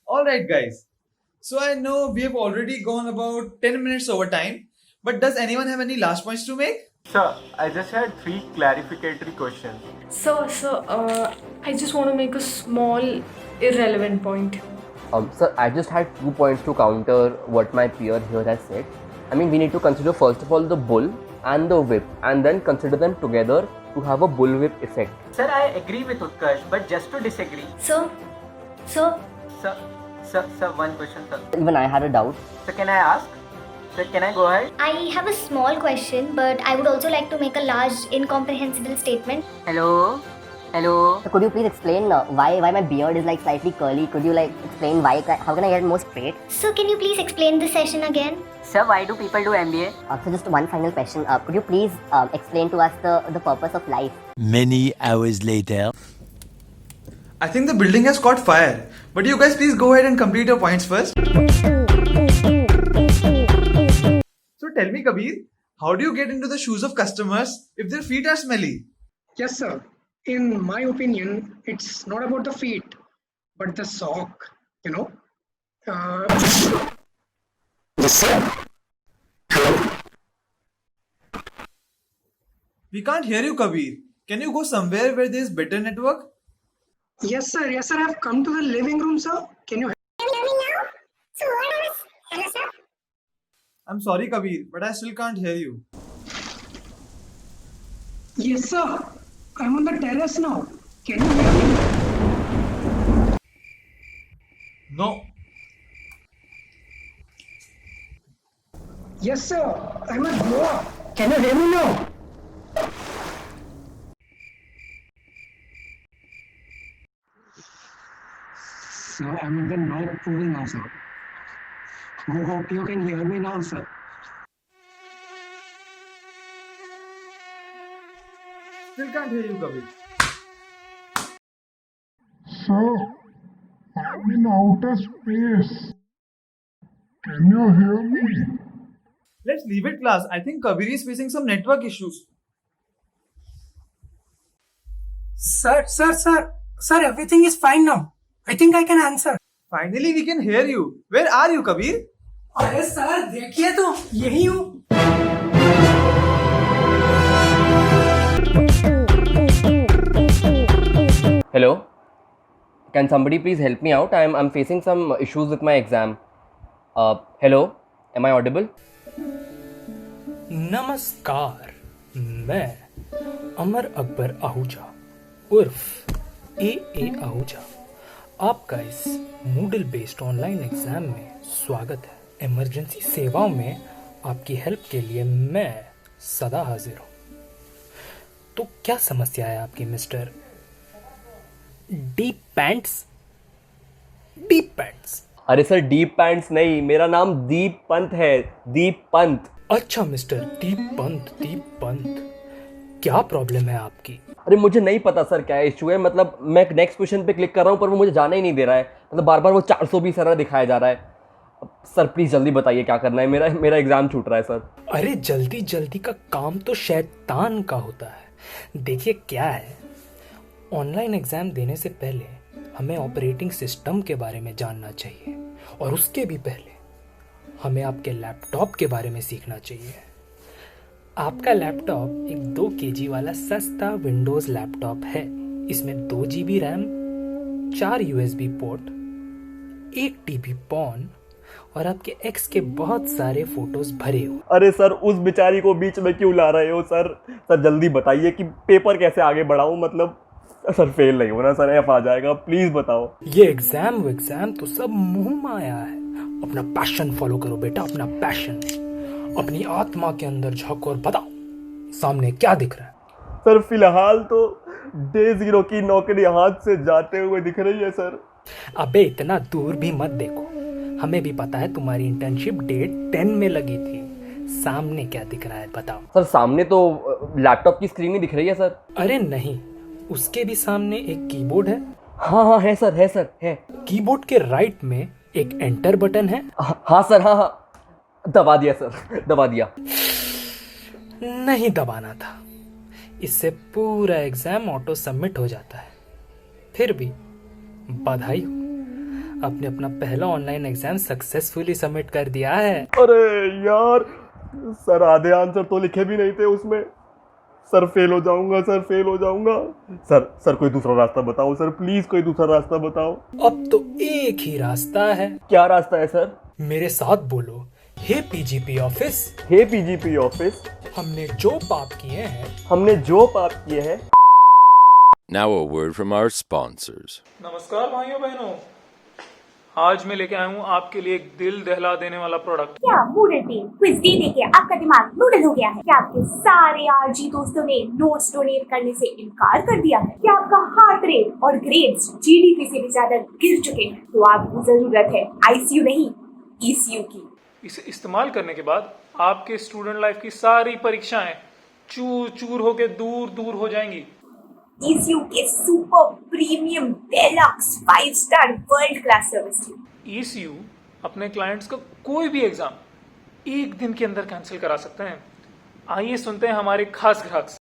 Alright, guys. So I know we have already gone about 10 minutes over time, but does anyone have any last points to make? Sir, I just had 3 clarificatory questions. I just want to make a small, irrelevant point. Sir, I just had 2 points to counter what my peer here has said. I mean, we need to consider first of all the bull and the whip, and then consider them together to have a bullwhip effect. Sir, I agree with Utkarsh, but just to disagree. Sir, Sir, one question, sir. Even I had a doubt. Sir, can I ask? Sir, can I go ahead? I have a small question, but I would also like to make a large, incomprehensible statement. Hello? So could you please explain why my beard is like slightly curly? Could you like explain why? How can I get it more straight? So can you please explain the session again? Sir, why do people do MBA? So just one final question. Could you please explain to us the purpose of life? Many hours later. I think the building has caught fire, but you guys please go ahead and complete your points first. So tell me, Kabir, how do you get into the shoes of customers if their feet are smelly? Yes, sir. In my opinion, it's not about the feet, but the sock, you know. We can't hear you, Kabir. Can you go somewhere where there is better network? Yes, sir. Yes, sir. I have come to the living room, sir. Can you hear me now? So what else? Hello, sir. I'm sorry, Kabir, but I still can't hear you. Yes, sir. I'm on the terrace now. Can you hear me? No. Yes, sir. I'm at Goa. Can you hear me now? Sir, I'm in the North Pole now, sir. I hope you can hear me now, sir. Still can't hear you, Kabir. Sir, I'm in outer space. Can you hear me? Let's leave it, class. I think Kabir is facing some network issues. Sir, everything is fine now. I think I can answer. Finally, we can hear you. Where are you, Kabir? अरे sir देखिए तो यही हूँ. Hello? Can somebody please help me out? I'm facing some issues with my exam. Hello? Am I audible? नमस्कार, मैं अमर अकबर आहूजा उर्फ ए आहूजा आपका इस मूडल बेस्ड ऑनलाइन एग्जाम में स्वागत है. इमरजेंसी सेवाओं में आपकी हेल्प के लिए मैं सदा हाजिर हूँ. तो क्या समस्या है आपकी मिस्टर डीप पैंट्स? अरे सर, डीप पैंट्स नहीं, मेरा नाम दीप पंत है. दीप पंत. अच्छा मिस्टर दीप पंत, क्या प्रॉब्लम है आपकी? अरे मुझे नहीं पता सर क्या इशू है. मतलब मैं नेक्स्ट क्वेश्चन पे क्लिक कर रहा हूँ पर वो मुझे जाना ही नहीं दे रहा है. मतलब बार बार वो 420 एरर दिखाया जा रहा है. सर प्लीज जल्दी बताइए क्या करना है. मेरा एग्जाम छूट रहा है सर. अरे जल्दी का काम तो शैतान का होता है. देखिए क्या है, ऑनलाइन एग्जाम देने से पहले हमें ऑपरेटिंग सिस्टम के बारे में जानना चाहिए और उसके भी पहले हमें आपके लैपटॉप के बारे में सीखना चाहिए. आपका लैपटॉप एक 2 kg वाला सस्ता विंडोज़ लैपटॉप है. इसमें 2 GB RAM, 4 USB port, 1 TB पॉन और आपके एक्स के बहुत सारे फोटोज भरे हो. अरे सर, उस बेचारी को बीच में क्यों ला रहे हो सर? सर जल्दी बताइए कि पेपर कैसे आगे बढ़ाऊं. मतलब सर फेल नहीं होना सर, एफ आ जाएगा. प्लीज बताओ. ये एग्जाम तो सब मुंह माया है. अपना पैशन फॉलो करो बेटा, अपना पैशन. अपनी आत्मा के अंदर झांको और बताओ सामने क्या दिख रहा है. सर फिलहाल तो डे 0 की नौकरी हाथ से जाते हुए दिख रही है सर. अबे इतना दूर भी मत देखो, हमें भी पता है तुम्हारी इंटर्नशिप डेट 10 में लगी थी. सामने क्या दिख रहा है बताओ. सर सामने तो लैपटॉप की स्क्रीन ही दिख रही है सर. अरे नहीं, उसके भी सामने एक कीबोर्ड है हाँ है सर, है। कीबोर्ड के राइट में एक एंटर बटन है। हाँ सर, हाँ। दबा दिया सर, दबा दिया। नहीं दबाना था, इससे पूरा एग्जाम ऑटो सबमिट हो जाता है। फिर भी बधाई हो, आपने अपना पहला ऑनलाइन एग्जाम सक्सेसफुली सबमिट कर दिया है। अरे यार सर, आधे आंसर तो लिखे भी नहीं थे उसमें। सर फेल हो जाऊंगा, सर फेल हो जाऊंगा। सर कोई दूसरा रास्ता बताओ सर, प्लीज कोई दूसरा रास्ता बताओ। अब तो एक ही रास्ता है। क्या रास्ता है सर? मेरे साथ बोलो, हे पीजीपी ऑफिस। हे पीजीपी ऑफिस, हमने जो पाप किए हैं Now a word from our sponsors. नमस्कार भाइयों बहनों, आज मैं लेके आया हूँ आपके लिए एक दिल दहला देने वाला प्रोडक्ट। क्या मूडल पे क्विज दे दे के आपका दिमाग नूडल हो गया है? क्या आपके सारे आरजी दोस्तों ने नोट्स डोनेट करने से इनकार कर दिया है? क्या आपका हार्ट रेट और ग्रेड्स जीडीपी से भी ज्यादा गिर चुके हैं? तो आपको जरूरत है आईसीयू नहीं, ईसीयू की। इसे इस्तेमाल करने के बाद आपके स्टूडेंट लाइफ की सारी परीक्षाएं चूर चूर होके दूर दूर हो जाएंगी। ECU के super premium deluxe 5 star world class service. ECU अपने क्लाइंट्स का कोई भी एग्जाम एक दिन के अंदर कैंसिल करा सकते हैं। आइए सुनते हैं हमारे खास ग्राहक से।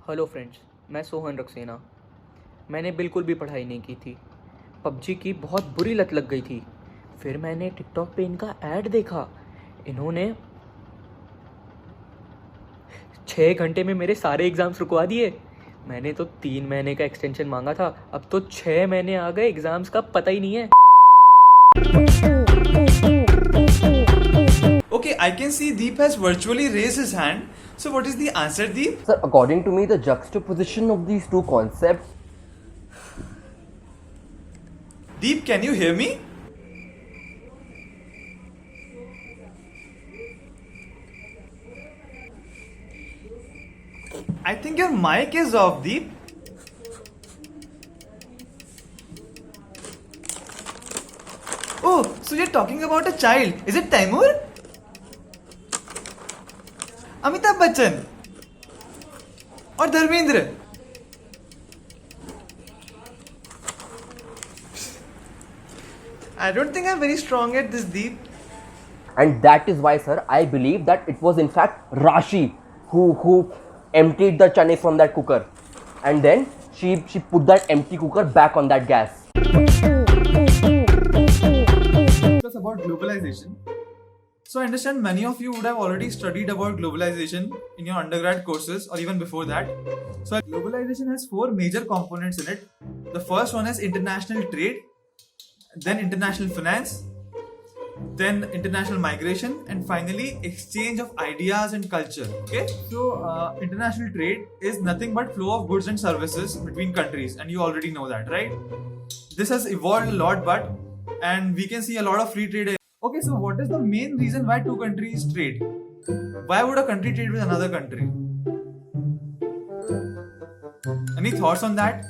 हेलो फ्रेंड्स, मैं सोहन रक्सेना। मैंने बिल्कुल भी पढ़ाई नहीं की थी। पबजी की बहुत बुरी लत लग गई थी। फिर मैंने टिकटॉक पे इनका ऐड देखा। इन्होंने 6 घंटे में मेरे सारे एग्जाम्स रुकवा दिए। मैंने तो 3 महीने का एक्सटेंशन मांगा था, अब तो 6 महीने आ गए, एग्जाम्स का पता ही नहीं है। Okay, I can see Deep has virtually raised his hand. So what is the answer, Deep? Sir, according to me, the juxtaposition of these two concepts. Deep, can you hear me? I think your mic is off, Deep. Oh, so you're talking about a child. Is it Taimur? Amitabh Bachchan? Or Dharmendra? I don't think I'm very strong at this, Deep. And that is why, sir, I believe that it was in fact Rashi who emptied the chane from that cooker, and then she put that empty cooker back on that gas. Discuss about globalization. So I understand many of you would have already studied about globalization in your undergrad courses or even before that. So globalization has 4 major components in it. The first one is international trade, then international finance, then international migration, and finally exchange of ideas and culture. Okay, so international trade is nothing but flow of goods and services between countries, and you already know that, right? This has evolved a lot, and we can see a lot of free trade. Okay, so what is the main reason why 2 countries trade? Why would a country trade with another country? Any thoughts on that?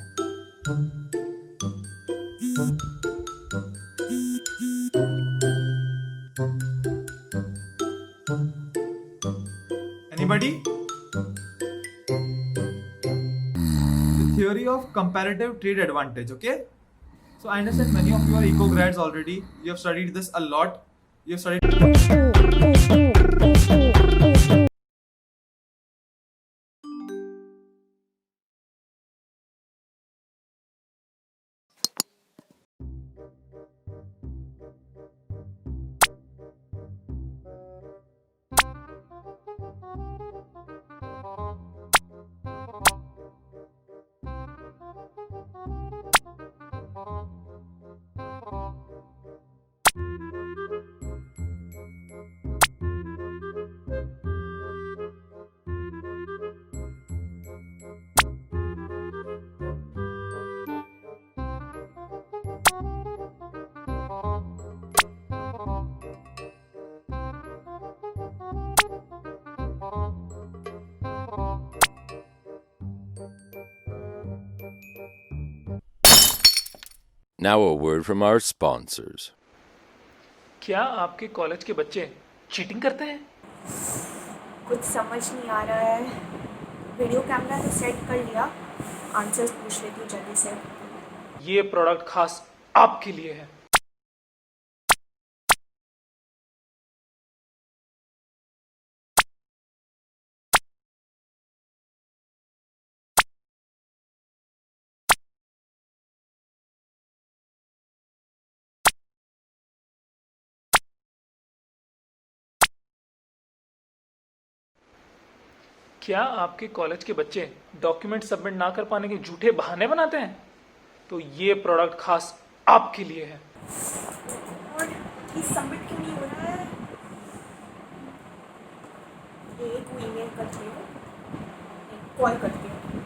Anybody? The theory of comparative trade advantage, okay? So I understand many of you are eco grads already. You have studied this a lot. You have studied. Now a word from our sponsors. क्या आपके college के बच्चे cheating करते हैं? कुछ समझ नहीं आ रहा है। वीडियो कैमरा तो सेट कर लिया, आंसर्स पूछ लेती हूँ जल्दी से। ये प्रोडक्ट खास आपके लिए है। क्या आपके कॉलेज के बच्चे डॉक्यूमेंट सबमिट ना कर पाने के झूठे बहाने बनाते हैं? तो ये प्रोडक्ट खास आपके लिए है। और ये सबमिट क्यों नहीं हो रहा है? एक ईमेल करती हूँ, कॉल करती हूँ।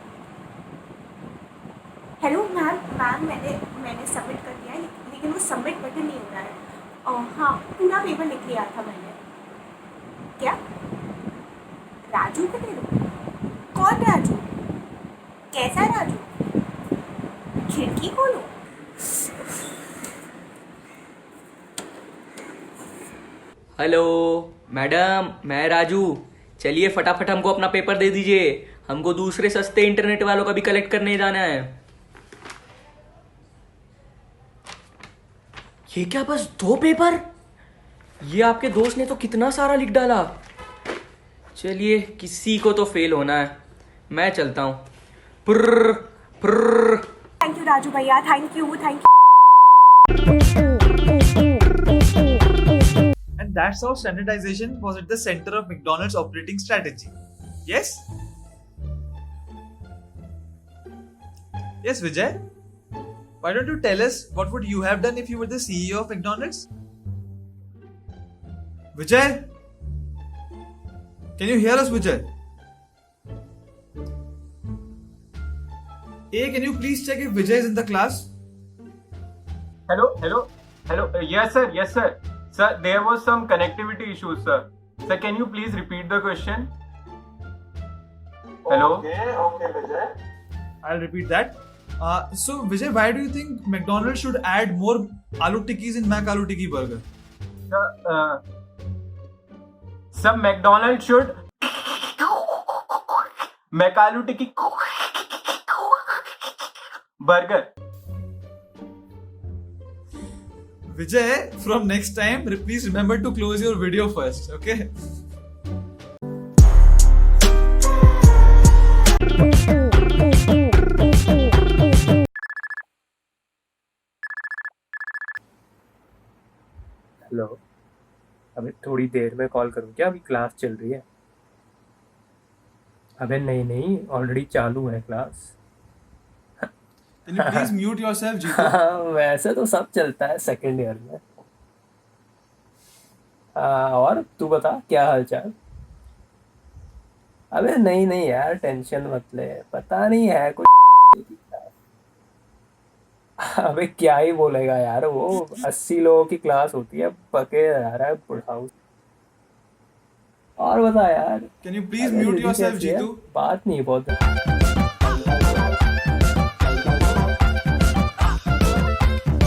हेलो मैम मैंने सबमिट कर दिया है, लेकिन वो सबमिट बटन नहीं हो रहा है। हाँ, पूरा पेपर लिख लिया था मैंने। क्या राजू को दे दो? कौन राजू? कैसा राजू? खिड़की खोलो। हेलो मैडम, मैं राजू। चलिए फटाफट हमको अपना पेपर दे दीजिए, हमको दूसरे सस्ते इंटरनेट वालों का भी कलेक्ट करने जाना है। ये क्या बस 2 पेपर? ये आपके दोस्त ने तो कितना सारा लिख डाला। चलिए किसी को तो फेल होना है, मैं चलता हूँ। थैंक यू राजू भैया, thank you. And that's how standardization was at the center of McDonald's operating strategy. Yes? Yes, Vijay? Why don't you tell us what would you have done if you were the CEO of McDonald's? Vijay? Can you hear us, Vijay? Hey, can you please check if Vijay is in the class? Hello. Yes, sir. Sir, there was some connectivity issues, sir. Sir, can you please repeat the question? Hello? Okay, Vijay. I'll repeat that. So, Vijay, why do you think McDonald's should add more aloo tikkis in Mac Aloo Tikki burger? Sir, McDonald's should Mac Aloo Tikki burger. Vijay, from next time, please remember to close your video first, okay? Hello, अबे थोड़ी देर में call करूँ क्या? अभी class चल रही है। अबे नहीं, ऑलरेडी चालू है class. Can you please mute yourself, Jeetu? हाँ, वैसे तो सब चलता है सेकेंड ईयर में। और तू बता क्या हालचाल? अबे नहीं यार, टेंशन मत ले, पता नहीं है कुछ। अबे क्या ही बोलेगा यार, वो 80 लोगों की क्लास होती है, पके जा रहा है पढ़ाऊ। और बता यार, Can you please mute yourself, Jeetu? बात नहीं बहुत।